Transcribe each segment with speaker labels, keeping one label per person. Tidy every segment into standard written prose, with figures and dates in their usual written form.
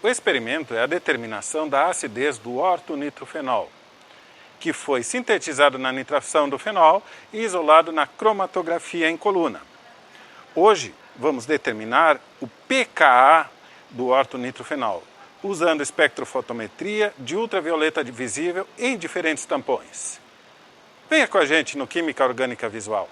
Speaker 1: O experimento é a determinação da acidez do ortonitrofenol, que foi sintetizado na nitração do fenol e isolado na cromatografia em coluna. Hoje, vamos determinar o pKa do ortonitrofenol, usando espectrofotometria de ultravioleta visível em diferentes tampões. Venha com a gente no Química Orgânica Visual.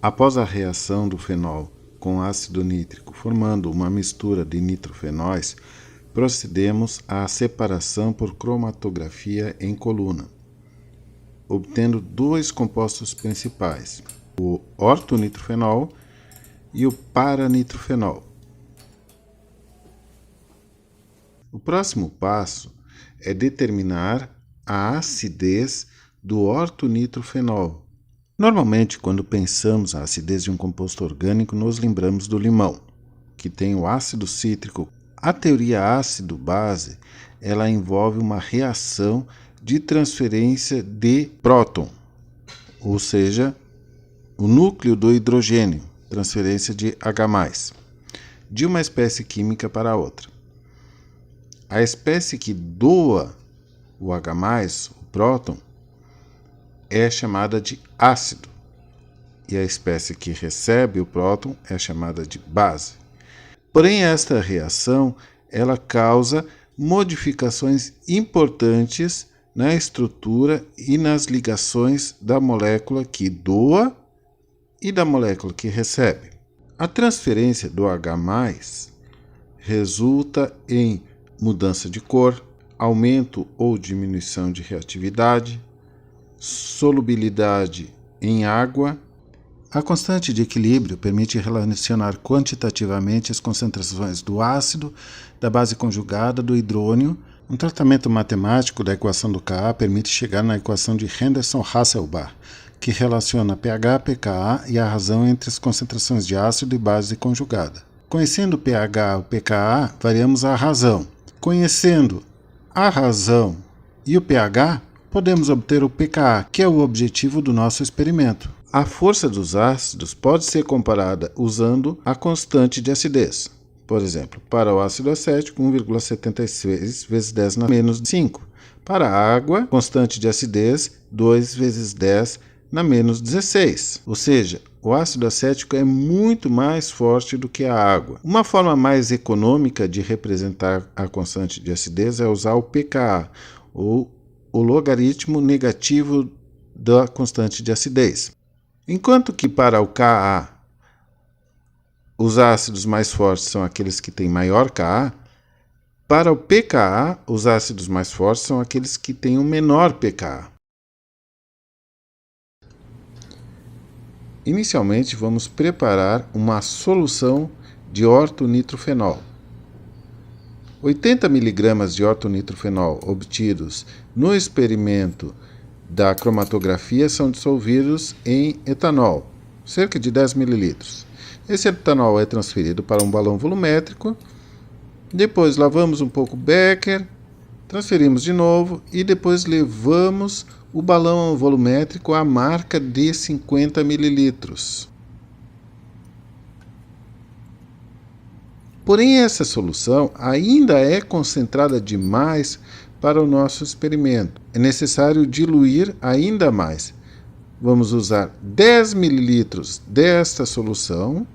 Speaker 2: Após a reação do fenol com ácido nítrico, formando uma mistura de nitrofenóis, procedemos à separação por cromatografia em coluna, obtendo dois compostos principais, o ortonitrofenol e o paranitrofenol. O próximo passo é determinar a acidez do ortonitrofenol. Normalmente, quando pensamos a acidez de um composto orgânico, nos lembramos do limão, que tem o ácido cítrico. A teoria ácido-base, ela envolve uma reação de transferência de próton, ou seja, o núcleo do hidrogênio, transferência de H+, de uma espécie química para outra. A espécie que doa o H+, o próton, é chamada de ácido, e a espécie que recebe o próton é chamada de base. Porém, esta reação ela causa modificações importantes na estrutura e nas ligações da molécula que doa e da molécula que recebe. A transferência do H+ resulta em mudança de cor, aumento ou diminuição de reatividade, solubilidade em água. A constante de equilíbrio permite relacionar quantitativamente as concentrações do ácido, da base conjugada, do hidrônio. Um tratamento matemático da equação do Ka permite chegar na equação de Henderson-Hasselbalch, que relaciona pH, pKa e a razão entre as concentrações de ácido e base conjugada. Conhecendo o pH e o pKa, variamos a razão. Conhecendo a razão e o pH, podemos obter o pKa, que é o objetivo do nosso experimento. A força dos ácidos pode ser comparada usando a constante de acidez. Por exemplo, para o ácido acético, 1,76 vezes 10 na menos 5. Para a água, constante de acidez, 2 vezes 10 na menos 16. Ou seja, o ácido acético é muito mais forte do que a água. Uma forma mais econômica de representar a constante de acidez é usar o pKa, ou o logaritmo negativo da constante de acidez. Enquanto que para o Ka, os ácidos mais fortes são aqueles que têm maior Ka, para o pKa, os ácidos mais fortes são aqueles que têm um menor pKa. Inicialmente, vamos preparar uma solução de ortonitrofenol. 80 mg de ortonitrofenol obtidos no experimento da cromatografia são dissolvidos em etanol, cerca de 10 ml. Esse etanol é transferido para um balão volumétrico, depois lavamos um pouco o becker, transferimos de novo e depois levamos o balão volumétrico à marca de 50 ml. Porém, essa solução ainda é concentrada demais para o nosso experimento. É necessário diluir ainda mais. Vamos usar 10 ml desta solução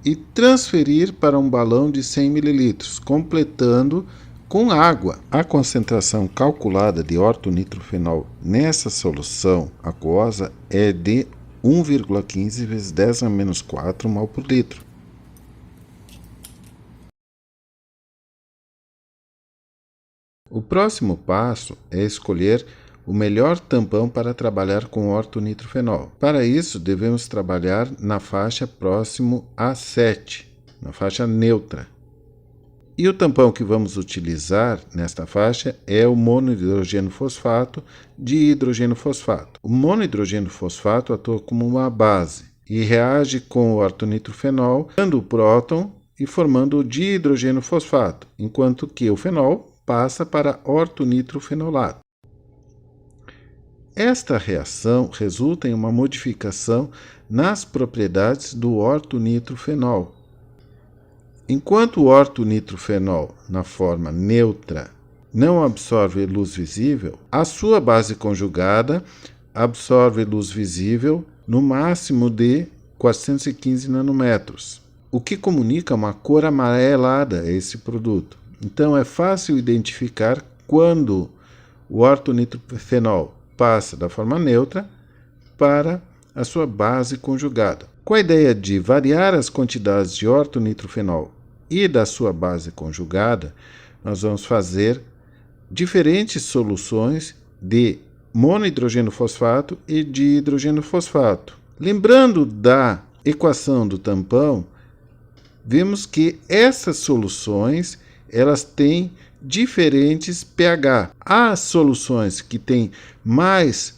Speaker 2: e transferir para um balão de 100 ml, completando com água. A concentração calculada de ortonitrofenol nessa solução aquosa é de 1,15 vezes 10 a menos 4 mol por litro. O próximo passo é escolher o melhor tampão para trabalhar com ortonitrofenol. Para isso, devemos trabalhar na faixa próximo a 7, na faixa neutra. E o tampão que vamos utilizar nesta faixa é o monohidrogênio fosfato de hidrogênio fosfato. O monohidrogênio fosfato atua como uma base e reage com o ortonitrofenol, dando o próton e formando o dihidrogênio fosfato, enquanto que o fenol passa para ortonitrofenolato. Esta reação resulta em uma modificação nas propriedades do ortonitrofenol. Enquanto o ortonitrofenol, na forma neutra, não absorve luz visível, a sua base conjugada absorve luz visível no máximo de 415 nanômetros, o que comunica uma cor amarelada a esse produto. Então é fácil identificar quando o ortonitrofenol passa da forma neutra para a sua base conjugada. Com a ideia de variar as quantidades de ortonitrofenol e da sua base conjugada, nós vamos fazer diferentes soluções de monohidrogênio fosfato e dihidrogênio fosfato. Lembrando da equação do tampão, vemos que essas soluções elas têm diferentes pH. As soluções que têm mais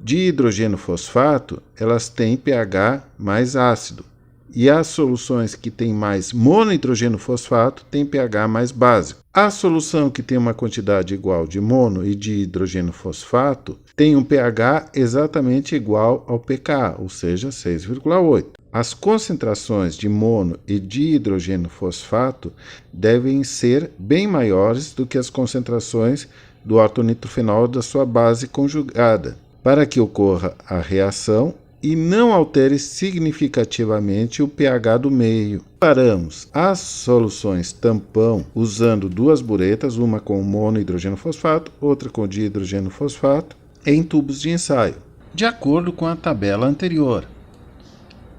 Speaker 2: dihidrogênio fosfato, elas têm pH mais ácido. E as soluções que têm mais monohidrogênio fosfato têm pH mais básico. A solução que tem uma quantidade igual de mono e de hidrogênio fosfato tem um pH exatamente igual ao pKa, ou seja, 6,8. As concentrações de mono e de hidrogênio fosfato devem ser bem maiores do que as concentrações do ortonitrofenol da sua base conjugada, para que ocorra a reação e não altere significativamente o pH do meio. Separamos as soluções tampão usando duas buretas, uma com monohidrogênio fosfato, outra com dihidrogênio fosfato, em tubos de ensaio, de acordo com a tabela anterior.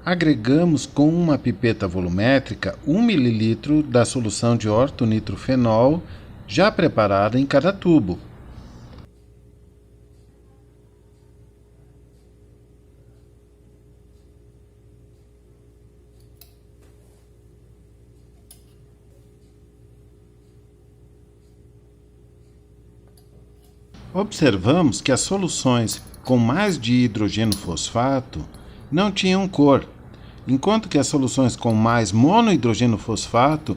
Speaker 2: Agregamos com uma pipeta volumétrica 1 ml da solução de ortonitrofenol já preparada em cada tubo. Observamos que as soluções com mais dihidrogênio fosfato não tinham cor, enquanto que as soluções com mais monohidrogênio fosfato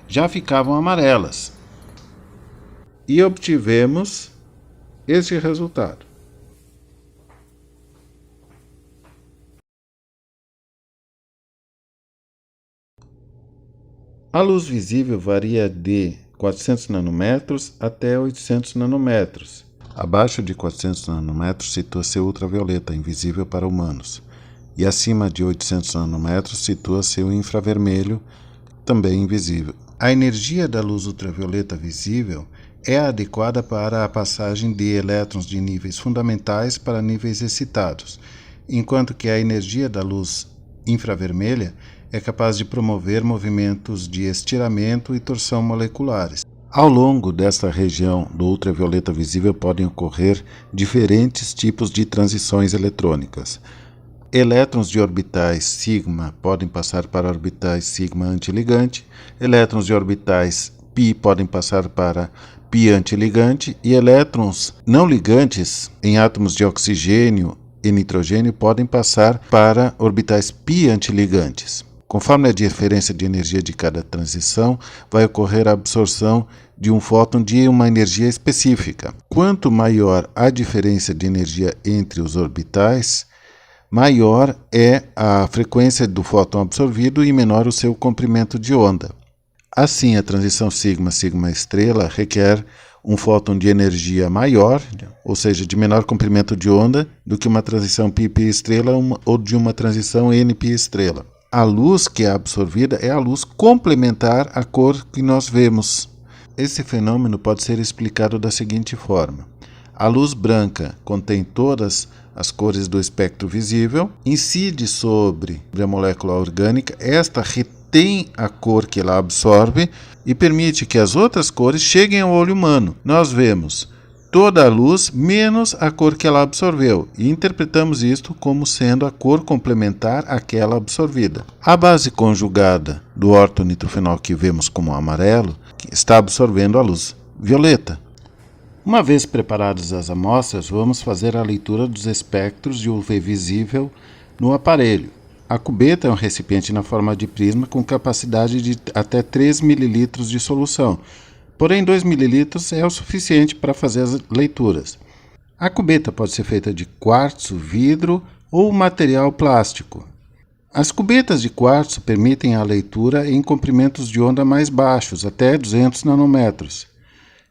Speaker 2: já ficavam amarelas. E obtivemos este resultado. A luz visível varia de 400 nanômetros até 800 nanômetros. Abaixo de 400 nanômetros situa-se o ultravioleta, invisível para humanos. E acima de 800 nanômetros situa-se o infravermelho, também invisível. A energia da luz ultravioleta visível é adequada para a passagem de elétrons de níveis fundamentais para níveis excitados, enquanto que a energia da luz infravermelha é capaz de promover movimentos de estiramento e torção moleculares. Ao longo desta região do ultravioleta visível podem ocorrer diferentes tipos de transições eletrônicas. Elétrons de orbitais sigma podem passar para orbitais sigma antiligante, elétrons de orbitais π podem passar para π antiligante e elétrons não ligantes em átomos de oxigênio e nitrogênio podem passar para orbitais π antiligantes. Conforme a diferença de energia de cada transição, vai ocorrer a absorção de um fóton de uma energia específica. Quanto maior a diferença de energia entre os orbitais, maior é a frequência do fóton absorvido e menor o seu comprimento de onda. Assim, a transição sigma-sigma estrela requer um fóton de energia maior, ou seja, de menor comprimento de onda, do que uma transição π-π estrela ou de uma transição n-π estrela. A luz que é absorvida é a luz complementar à cor que nós vemos. Esse fenômeno pode ser explicado da seguinte forma. A luz branca contém todas as cores do espectro visível, incide sobre a molécula orgânica, esta retém a cor que ela absorve e permite que as outras cores cheguem ao olho humano. Nós vemos toda a luz menos a cor que ela absorveu e interpretamos isto como sendo a cor complementar àquela absorvida. A base conjugada do ortonitrofenol que vemos como amarelo está absorvendo a luz violeta. Uma vez preparadas as amostras, vamos fazer a leitura dos espectros de UV visível no aparelho. A cubeta é um recipiente na forma de prisma com capacidade de até 3 ml de solução, porém 2 ml é o suficiente para fazer as leituras. A cubeta pode ser feita de quartzo, vidro ou material plástico. As cubetas de quartzo permitem a leitura em comprimentos de onda mais baixos, até 200 nanômetros,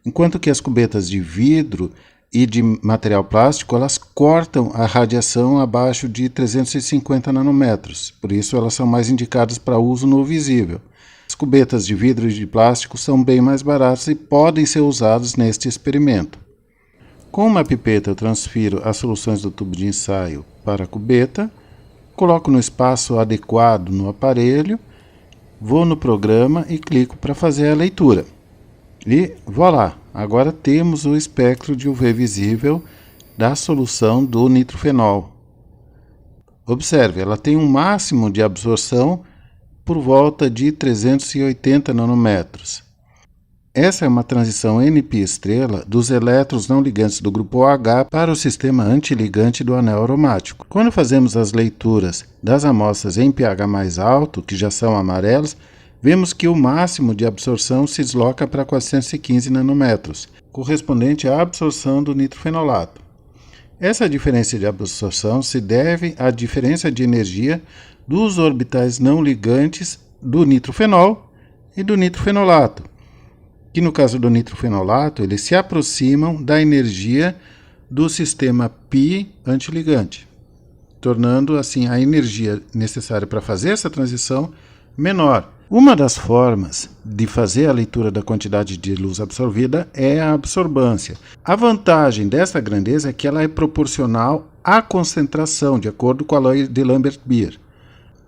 Speaker 2: enquanto que as cubetas de vidro e de material plástico, elas cortam a radiação abaixo de 350 nanômetros, por isso elas são mais indicadas para uso no visível. As cubetas de vidro e de plástico são bem mais baratas e podem ser usadas neste experimento. Com uma pipeta eu transfiro as soluções do tubo de ensaio para a cubeta, coloco no espaço adequado no aparelho, vou no programa e clico para fazer a leitura. E voilà! Agora temos o espectro de UV visível da solução do nitrofenol. Observe, ela tem um máximo de absorção por volta de 380 nanômetros. Essa é uma transição NP-estrela dos elétrons não ligantes do grupo OH para o sistema antiligante do anel aromático. Quando fazemos as leituras das amostras em pH mais alto, que já são amarelas, vemos que o máximo de absorção se desloca para 415 nanômetros, correspondente à absorção do nitrofenolato. Essa diferença de absorção se deve à diferença de energia dos orbitais não ligantes do nitrofenol e do nitrofenolato, que no caso do nitrofenolato, eles se aproximam da energia do sistema π antiligante, tornando assim a energia necessária para fazer essa transição menor. Uma das formas de fazer a leitura da quantidade de luz absorvida é a absorbância. A vantagem dessa grandeza é que ela é proporcional à concentração, de acordo com a lei de Lambert-Beer.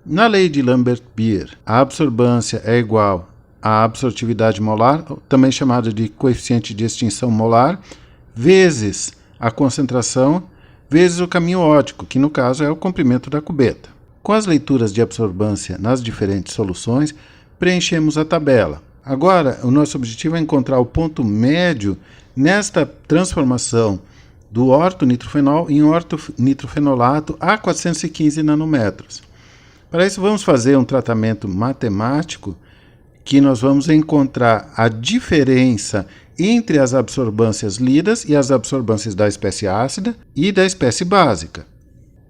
Speaker 2: Na lei de Lambert-Beer, a absorbância é igual à absortividade molar, também chamada de coeficiente de extinção molar, vezes a concentração, vezes o caminho óptico, que no caso é o comprimento da cubeta. Com as leituras de absorbância nas diferentes soluções, preenchemos a tabela. Agora, o nosso objetivo é encontrar o ponto médio nesta transformação do ortonitrofenol em ortonitrofenolato a 415 nanômetros. Para isso, vamos fazer um tratamento matemático que nós vamos encontrar a diferença entre as absorbâncias lidas e as absorbâncias da espécie ácida e da espécie básica.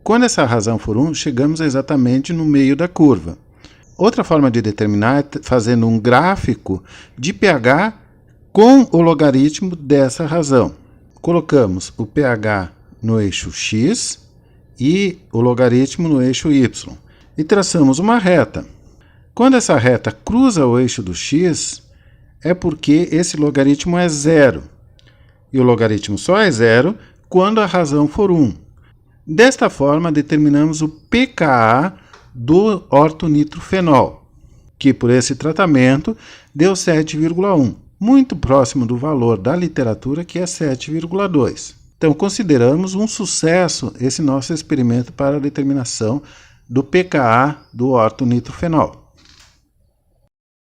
Speaker 2: Quando essa razão for 1, chegamos exatamente no meio da curva. Outra forma de determinar é fazendo um gráfico de pH com o logaritmo dessa razão. Colocamos o pH no eixo x e o logaritmo no eixo y. E traçamos uma reta. Quando essa reta cruza o eixo do x, é porque esse logaritmo é zero. E o logaritmo só é zero quando a razão for 1. Desta forma, determinamos o pKa do ortonitrofenol, que por esse tratamento deu 7,1, muito próximo do valor da literatura, que é 7,2. Então, consideramos um sucesso esse nosso experimento para a determinação do pKa do ortonitrofenol.